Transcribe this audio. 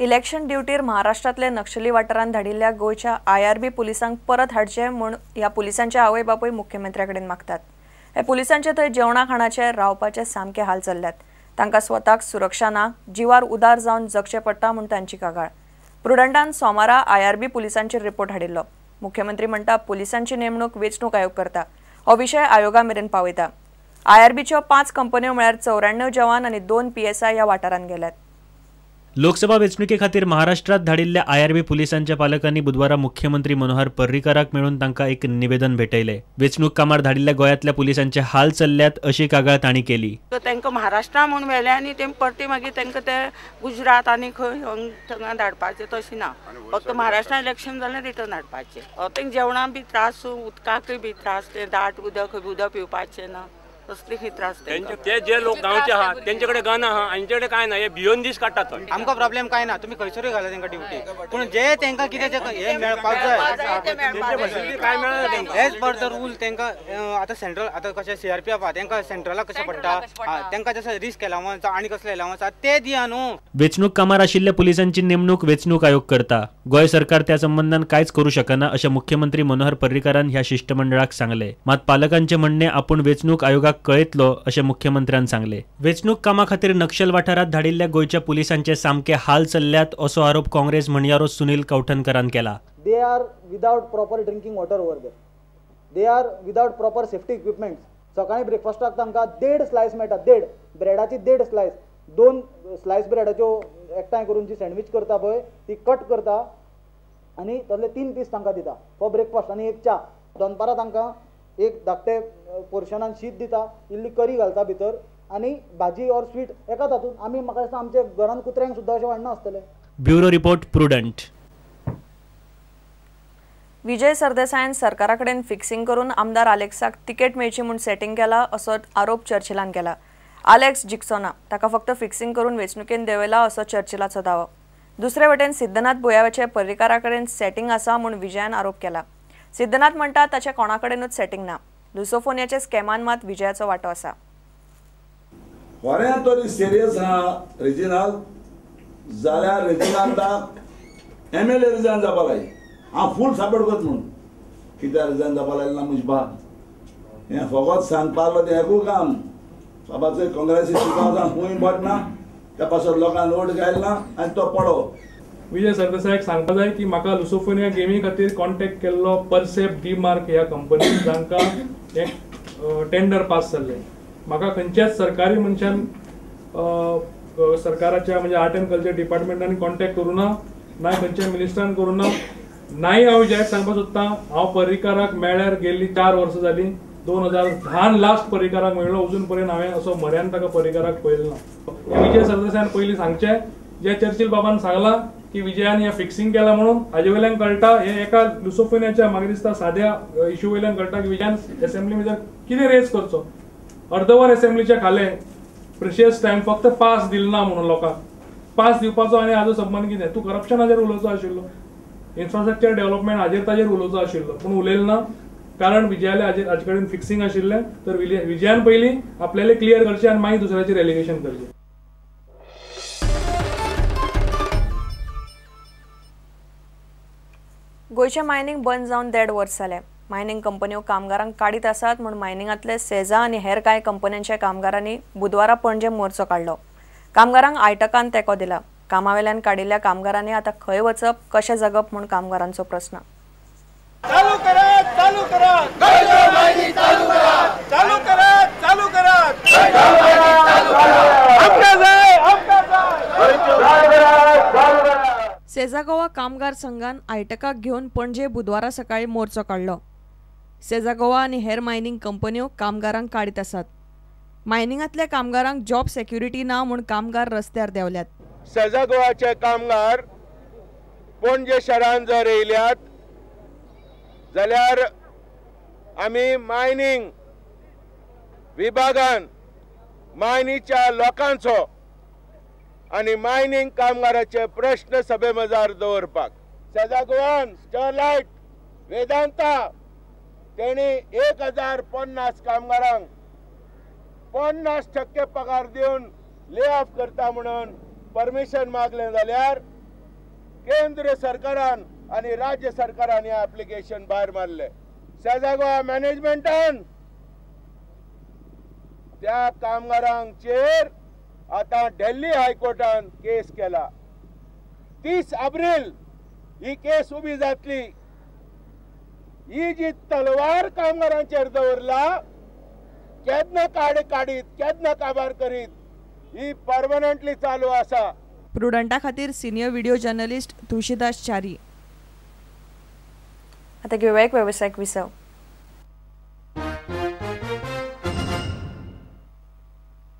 Election ड्युटीर महाराष्ट्रातले नक्षली वाठारांत धाडिल्ल्या गोयच्या IRB पुलिसांक परत हाडचे म्हूण ह्या पुलिसांचे आवय बापूय मुख्यमंत्र्याकडेन मागतात। हे पुलिसांचे थंय जेवणा खाणाचे रावपाचे सामके हाल चल्ल्यात। तांकां स्वताक सुरक्षा ना, जीवार उदार जावन जगचे पडटा म्हूण तांची कागाळ। प्रुडंटान सोमारा IRB पुलिसांचेर रिपोर्ट हाडिल्लो। मुख्यमंत्री म्हणटा पुलिसांची नेमणूक वेंचणूक आयोग करता। हो विशय आयोगा मेरेन पावयता। IRBच्यो 5 कंपन्यो म्हळ्यार 94 जवान आनी 2 PSI ह्या वाठारांत गेल्यात। लोकसभा वेंचणुके खातीर महाराष्ट्रात धाडिल्ल्या IRB पुलिसांच्या पालकांनी बुधवारा मुख्यमंत्री मनोहर पर्रीकाराक मेळून तांकां एक निवेदन भेटयले। वेंचणूक कामार धाडिल्ल्या गोंयांतल्या पुलिसांचे हाल चल्ल्यात अशी कागाळ तांणी केली। तांकां महाराष्ट्रा म्हूण व्हेले आनी ते परती मागीर तांकां ते गुजरात आनी खंय थंय धाडपाचें तशें ना, फक्त महाराष्ट्रा इलेक्शन जालें रिटर्न हाडपाचें। तांकां जेवणाक बी त्रास, उदकाकय बी त्रास, ते दाट उदक पिवपाचें ना, कसले खंय त्रास ते जे लोक गांवचे आहा तेंचे कडेन गन आहा, आमचे कडेन काय ना, हे भियोन दीस काडटात थंय। आमकां प्रॉब्लेम काय ना, तुमी खंयसरूय घाला तांकां ड्युटी, पूण जे तांकां कितें हे मेळपाक जाय काय मेळना तांकां एज पर द रूल। तांकां आतां सेंट्रल आतां कशें CRPF आहा तांकां सेंट्रलाक कशें पडटा, तांकां जसं रिस्क एलावन्स आनी कसले एलावन्स ते दिया न्हू। वेंचणूक कामार आशिल्ल्या पुलिसांची नेमणूक वेंचणूक आयोग करता। गोंय सरकार त्या संबंधान कांयच करूं शकना अशें मुख्यमंत्री मनोहर पर्रीकारान ह्या शिष्टमंडळाक सांगले। मात पालकांचे म्हणणे आपूण वेंचणूक आयोगाक कळयतलो अशें मुख्यमंत्र्यान सांगले। वेंचणूक कामा खातीर नक्षल वाठारात धाडिल्ल्या गोयच्या पुलिसांचे सामके हाल चल्ल्यात असो आरोप काँग्रेस म्हणयारो सुनील कौठनकरान केला। They are without proper drinking water over there. They are without proper safety equipment. सकाळी ब्रेकफास्टाक तांकां 1.5 स्लायस मेळटा, 1.5 ब्रेडाची 1.5 स्लायस, 2 स्लायस ब्रेडाच्यो एकठांय करून जी सँडविच करता पळय ती कट करता आनी तसले 3 पीस तांकां दिता फॉर ब्रेकफास्ट आनी एक च्या। दनपारां तांकां एक धाकटे पोर्शनान शीत दिता, इल्ली करी घालता भितर आनी भाजी और स्वीट एका तातूंत। आमी म्हाका दिसता आमच्या घरांत कुत्र्यांक सुद्दां अशें वाडना आसतलें। Bureau report Prudent. विजय सरदेसायान सरकाराकडेन फिक्सिंग करून आमदार आलेक्साक तिकेट मेळची म्हूण सेटिंग केला असो आरोप चर्चिलान केला। आलेक्स जिखचोना, ताका फक्त फिक्सिंग करून वेंचणुकेन देंवयला असो चर्चिलाचो दावो। दुसरे वटेन सिद्धनाथ बुयावाचे पर्रीकाराकडेन सेटिंग आसा म्हूण विजयान आरोप केला। सिद्धनाथ म्हणटा ताचे कोणाकडेनूच सेटिंग ना। लुसोफोनियाचे स्कॅमान मात विजयाचो वांटो आसा। खरें तरी सिरियस आहा रिजिनल जाल्यार रिजिनंटाक MLA रिजायन जावपा लाय। हांव फूल सपोर्ट करता म्हणून, कित्याक रिजायन जावपा लायलें ना म्हजे बाब हें फकत सांगपा लागलो तें एकूच काम। बाबाचो काँग्रेसी 2000 पडना त्या पासत लोकांक वोट घायना आनी तो पडो। विजय सरदेसायाक सांगपा जाय की म्हाका लुसोफोनिया गेमी खातीर कॉन्टॅक्ट केल्लो परसेप डीमार्क ह्या कंपनीन तांकां एक टेंडर पास जाल्लें। म्हाका खंयच्याच सरकारी मनशान सरकाराच्या म्हणजे आर्ट एंड कल्चर डिपार्टमेंटान कॉन्टॅक्ट करूं ना, ना खंयच्या मिनिस्टरान करूं ना। नाही हांव विजयाक सांगपाक सोदतां, हांव पर्रीकाराक मेळ्यार गेल्ली 4 वर्सां जालीं। 2010 लास्ट पर्रीकाराक मेळ्ळो, अजून पर्यंत हांवें असो म्हऱ्यान ताका पर्रीकाराक पळयलो ना। विजय सरदेसायान पयलीं सांगचें, जे चर्चिल बाबान सांगलां की विजयान हें फिक्सिंग केलां म्हणून हाजे वयल्यान कळटा, हे एका लुसोफोनियाच्या म्हाका दिसता साद्या इश्यू वयल्यान कळटा की विजयान असेंब्ली भितर कितें रेज करचो। अर्दवर असेंब्लीच्या खाले प्रिशियस टायम फक्त पास दिलो ना म्हणून लोकांक पास दिवपाचो आनी हाजो संबंद कितें? तूं करप्शनाचेर उलोवचो आशिल्लो, इन्फ्रास्ट्रक्चर डेव्हलपमेंट हाजेर ताजेर उलोवचो आशिल्लो, पूण उलयलो ना कारण विजयाले हाजे कडेन फिक्सिंग आशिल्लें। तर विजयान पयलीं आपल्याले क्लियर करचें आनी मागीर दुसऱ्याचेर एलिगेशन करचें। गोयचे मायनिंग बंद जावन 1.5 वर्स जालें। मायनिंग कंपन्यो कामगारांक काडीत आसात म्हूण मायनिंगांतले सेजा आनी हेर कांय कंपन्यांच्या कामगारांनी बुधवारा पणजे मोर्चो काडलो। कामगारांक आयटकान तेंको दिला। कामावेल्यान काडिल्ल्या कामगारांनी आतां खंय वचप, कशें जगप म्हूण कामगारांचो प्रस्न। चालू करा, चालू करा, मायनिंग चालू करा, चालू करा, चालू करा, सेजा गोवा कामगार संघान आयटकाक घेवन पणजे बुधवारा सकाळी मोर्चो काडलो। सेजा गोवा आनी हेर मायनिंग कंपन्यो कामगारांक काडीत आसात। मायनिंगांतल्या कामगारांक जॉब सेक्युरिटी ना म्हूण कामगार रस्त्यार देंवल्यात। सेजा गोवाचे कामगार पणजे शारांत जर येयल्यात जाल्यार आमी मायनिंग विभागान मायनीच्या लोकांचो आनी मायनिंग कामगाराचे प्रश्न सभे मजार दवरपाक सेजा गोवान स्टरलायट वेदांता तेणी 1050 कामगारांक 50% पगार दिवन ले ऑफ करता म्हणून परमिशन मागलें जाल्यार केंद्र सरकारान आणि राज्य सरकारान हे ऍप्लिकेशन भायर मारले. सेजागो मॅनेजमेंटान त्या कामगारांचेर आता दिल्ली हायकोर्टान केस केला. 30 एप्रिल ही केस उभी जातली. ही जी तलवार कामगारांचेर दवरला, केदना काडीत केदना काबार करीत ही परमनंटली चालू आसा. प्रुडंटा खातीर senior video journalist Tulshidas Chari. आता घेऊया एक व्यावसायिक विसव.